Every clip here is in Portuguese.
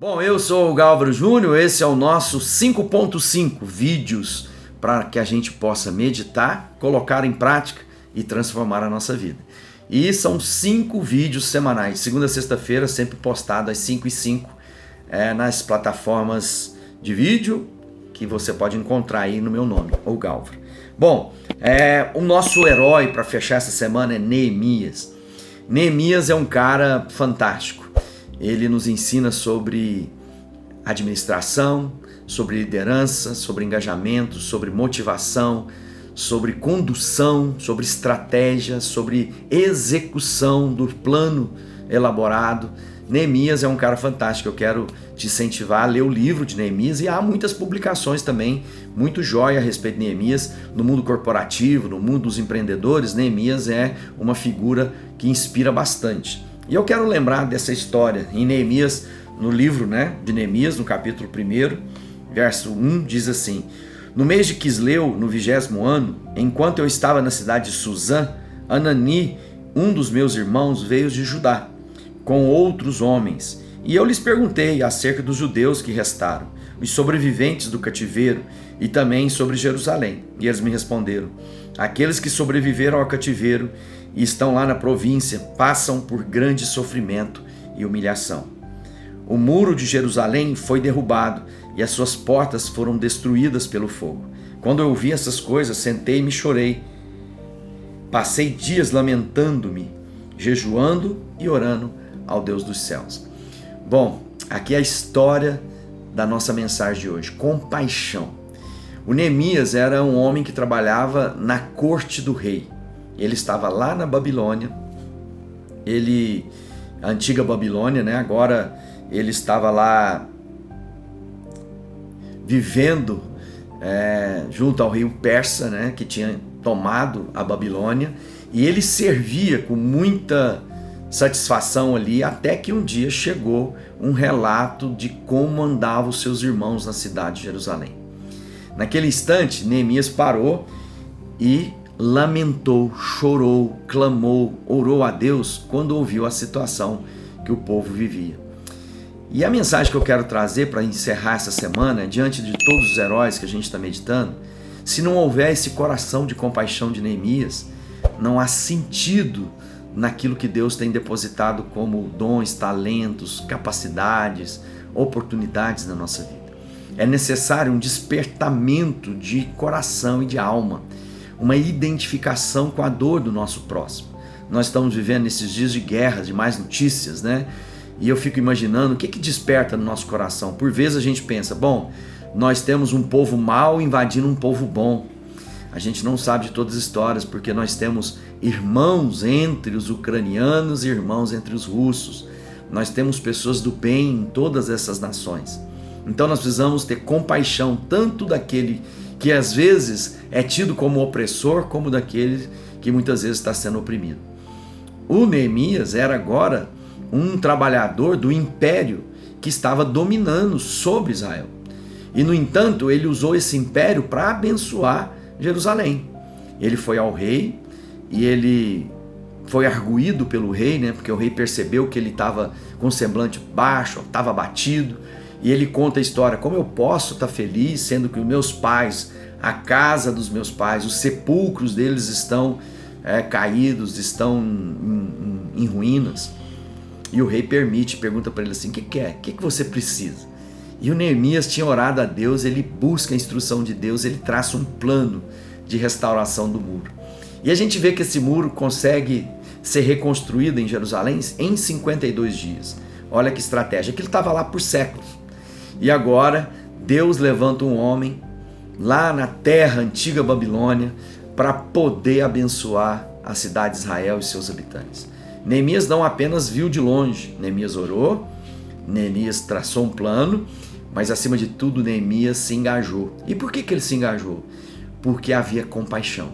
Bom, eu sou o Gálvaro Júnior, esse é o nosso 5.5 vídeos para que a gente possa meditar, colocar em prática e transformar a nossa vida. E são 5 vídeos semanais, segunda a sexta-feira, sempre postado às 5h05 nas plataformas de vídeo que você pode encontrar aí no meu nome, o Gálvaro. Bom, o nosso herói para fechar essa semana é Neemias. Neemias é um cara fantástico. Ele nos ensina sobre administração, sobre liderança, sobre engajamento, sobre motivação, sobre condução, sobre estratégia, sobre execução do plano elaborado. Neemias é um cara fantástico. Eu quero te incentivar a ler o livro de Neemias, e há muitas publicações também, muito jóia a respeito de Neemias no mundo corporativo, no mundo dos empreendedores. Neemias é uma figura que inspira bastante. E eu quero lembrar dessa história em Neemias, no livro de Neemias, no capítulo 1, verso 1, diz assim: No mês de Quisleu, no 20º ano, enquanto eu estava na cidade de Suzã, Anani, um dos meus irmãos, veio de Judá, com outros homens, e eu lhes perguntei acerca dos judeus que restaram, os sobreviventes do cativeiro, e também sobre Jerusalém. E eles me responderam: aqueles que sobreviveram ao cativeiro e estão lá na província passam por grande sofrimento e humilhação. O muro de Jerusalém foi derrubado e as suas portas foram destruídas pelo fogo. Quando eu ouvi essas coisas, sentei-me e chorei. Passei dias lamentando-me, jejuando e orando ao Deus dos céus. Bom, aqui é a história da nossa mensagem de hoje: compaixão. O Neemias era um homem que trabalhava na corte do rei. Ele estava lá na Babilônia, a antiga Babilônia, agora ele estava lá vivendo junto ao rio Persa, que tinha tomado a Babilônia, e ele servia com muita satisfação ali, até que um dia chegou um relato de como andavam os seus irmãos na cidade de Jerusalém. Naquele instante, Neemias parou e lamentou, chorou, clamou, orou a Deus quando ouviu a situação que o povo vivia. E a mensagem que eu quero trazer para encerrar essa semana, diante de todos os heróis que a gente está meditando, se não houver esse coração de compaixão de Neemias, não há sentido naquilo que Deus tem depositado como dons, talentos, capacidades, oportunidades na nossa vida. É necessário um despertamento de coração e de alma, uma identificação com a dor do nosso próximo. Nós estamos vivendo esses dias de guerra, de mais notícias, E eu fico imaginando o que desperta no nosso coração. Por vezes a gente pensa, bom, nós temos um povo mau invadindo um povo bom. A gente não sabe de todas as histórias, porque nós temos irmãos entre os ucranianos e irmãos entre os russos. Nós temos pessoas do bem em todas essas nações. Então nós precisamos ter compaixão tanto daquele que às vezes é tido como opressor, como daquele que muitas vezes está sendo oprimido. O Neemias era agora um trabalhador do império que estava dominando sobre Israel. E no entanto, ele usou esse império para abençoar Jerusalém. Ele foi ao rei e ele foi arguído pelo rei, porque o rei percebeu que ele estava com semblante baixo, estava abatido. E ele conta a história: como eu posso estar feliz sendo que os meus pais, a casa dos meus pais, os sepulcros deles estão caídos, estão em ruínas. E o rei pergunta para ele assim: o que é? O que você precisa? E o Neemias tinha orado a Deus, ele busca a instrução de Deus, ele traça um plano de restauração do muro. E a gente vê que esse muro consegue ser reconstruído em Jerusalém em 52 dias. Olha que estratégia, que ele estava lá por séculos. E agora Deus levanta um homem lá na terra antiga Babilônia para poder abençoar a cidade de Israel e seus habitantes. Neemias não apenas viu de longe, Neemias orou, Neemias traçou um plano, mas acima de tudo Neemias se engajou. E por que ele se engajou? Porque havia compaixão.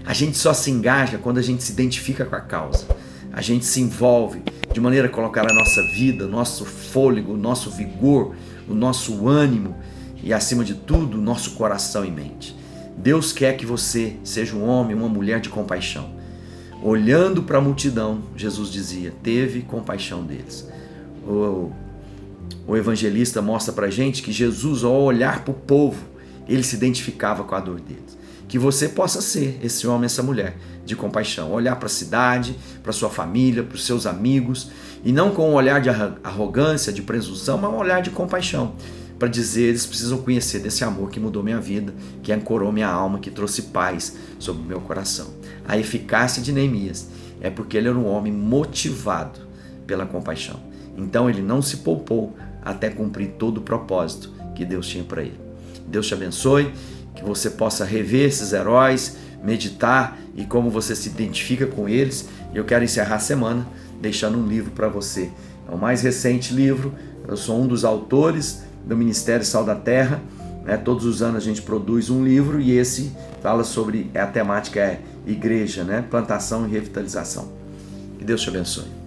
A gente só se engaja quando a gente se identifica com a causa. A gente se envolve de maneira a colocar a nossa vida, o nosso fôlego, o nosso vigor, o nosso ânimo e, acima de tudo, o nosso coração e mente. Deus quer que você seja um homem, uma mulher de compaixão. Olhando para a multidão, Jesus dizia, teve compaixão deles. o evangelista mostra pra gente que Jesus, ao olhar para o povo, ele se identificava com a dor deles. Que você possa ser esse homem, essa mulher de compaixão. Olhar para a cidade, para sua família, para os seus amigos, e não com um olhar de arrogância, de presunção, mas um olhar de compaixão, para dizer, eles precisam conhecer desse amor que mudou minha vida, que ancorou minha alma, que trouxe paz sobre o meu coração. A eficácia de Neemias é porque ele era um homem motivado pela compaixão. Então ele não se poupou até cumprir todo o propósito que Deus tinha para ele. Deus te abençoe, que você possa rever esses heróis, meditar e como você se identifica com eles. Eu quero encerrar a semana deixando um livro para você. É o mais recente livro, eu sou um dos autores do Ministério Sal da Terra. Todos os anos a gente produz um livro e esse fala sobre, a temática é igreja, plantação e revitalização. Que Deus te abençoe.